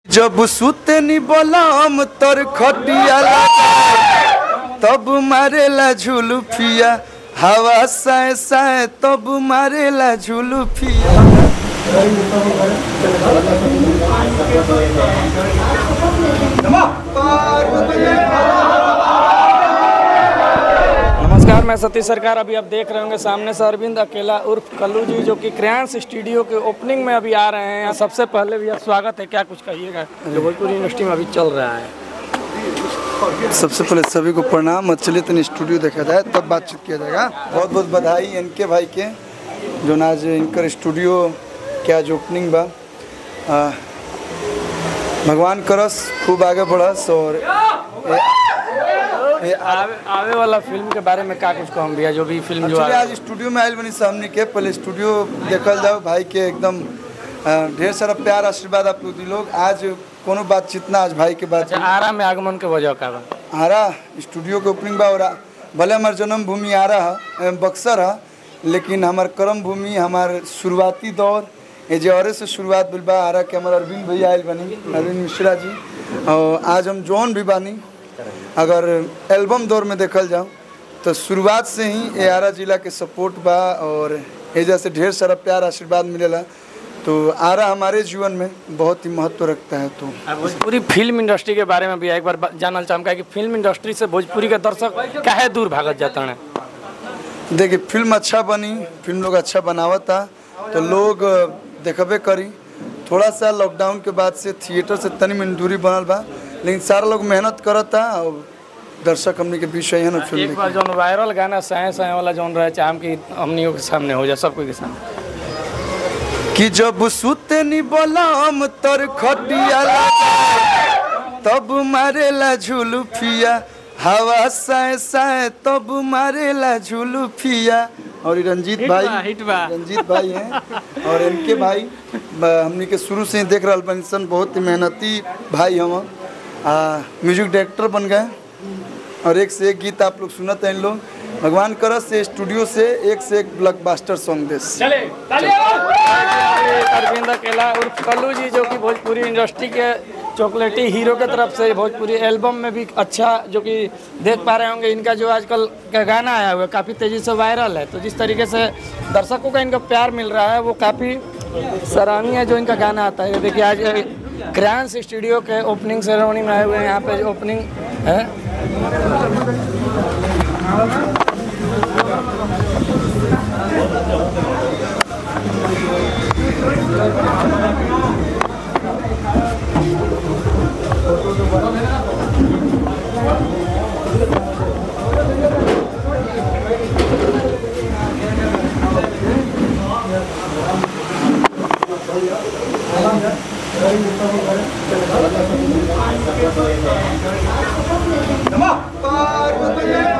जब सुते नी बोलाम तर खटिया तब मारेला झुलुफिया हवा साए साए तब मारेला झुलुफिया। नमस्कार, मैं सतीश सरकार। अभी आप देख रहे होंगे सामने से अरविंद अकेला उर्फ कल्लू जी, जो कि क्रेयांश स्टूडियो के ओपनिंग में अभी आ रहे हैं। सबसे पहले भैया स्वागत है, क्या कुछ कहिएगा जो भोजपुरी इंडस्ट्री में अभी चल रहा है? सबसे पहले सभी को प्रणाम। चलिए तनी स्टूडियो देखा जाए तब बातचीत किया जाएगा। बहुत बहुत बधाई इनके भाई के जो आज इनकर स्टूडियो के आज ओपनिंग बा। भगवान करस खूब आगे बढ़स और आवे वाला फिल्म के बारे में क्या कुछ कहूँ भैया? जो भी फिल्म जो आज स्टूडियो में आयल बनी सामने के पहले स्टूडियो देखल जाओ भाई के एकदम ढेर सारा प्यार आशीर्वाद आप लोग। आज कोनो बातचीत ना, आज भाई के बात आरा में आगमन के वजह का बा। आरा स्टूडियो के ओपनिंग बा और भले हमार जन्म भूमि आरा है, बक्सर है, लेकिन हमार कर्म भूमि हमार शुरुआती दौर ये जौरे से शुरुआत बिल बा। आरा के हमारे अरविंद भैया आयल बनी, अरविंद मिश्रा जी। और आज हम जौन भी बानी, अगर एल्बम दौर में देखल जाओ तो शुरुआत से ही ये आरा जिला के सपोर्ट बा और एजा से ढेर सारा प्यार आशीर्वाद मिलेला। तो आरा हमारे जीवन में बहुत ही महत्व रखता है। तो भोजपुरी फिल्म इंडस्ट्री के बारे में भी एक बार जानना चाहूँगा कि फिल्म इंडस्ट्री से भोजपुरी के दर्शक काहे दूर भागत जाता है? देखिए, फिल्म अच्छा बनी, फिल्म लोग अच्छा बनावता तो लोग देखबे करी। थोड़ा सा लॉकडाउन के बाद से थिएटर से तनी मिनट दूरी बनल बा, लेकिन सारा लोग मेहनत करता और दर्शक हमने के बीच है ना। फिल्म एक बार जो वायरल गाना साए साए वाला जौन रहे चाहे कि हमनियों के सामने हो जाए, सबको के सामने कि जब सुते नी बोलाम तर खटिया तब मारेला झुलुफिया हवा साए साए तब मारेला झुलुफिया। और रंजीत भाई हैं और इनके भाई हमने के शुरू से ही देख रहा बन, बहुत ही मेहनती भाई हम। म्यूजिक डायरेक्टर बन गए और एक से एक गीत आप लोग सुनते हैं। इन लोग भगवान करस से स्टूडियो से एक ब्लॉकबस्टर सॉन्ग देस। अरविंद अकेला उर्फ कल्लू जी, जो कि भोजपुरी इंडस्ट्री के चॉकलेटी हीरो के तरफ से भोजपुरी एल्बम में भी अच्छा जो कि देख पा रहे होंगे। इनका जो आजकल का गाना आया हुआ है काफ़ी तेज़ी से वायरल है, तो जिस तरीके से दर्शकों का इनका प्यार मिल रहा है वो काफ़ी सराहनीय है जो इनका गाना आता है। देखिए आज क्रेयांश स्टूडियो के ओपनिंग सेरेमनी में आए हुए हैं, यहाँ पे ओपनिंग है। नमः पार्वती।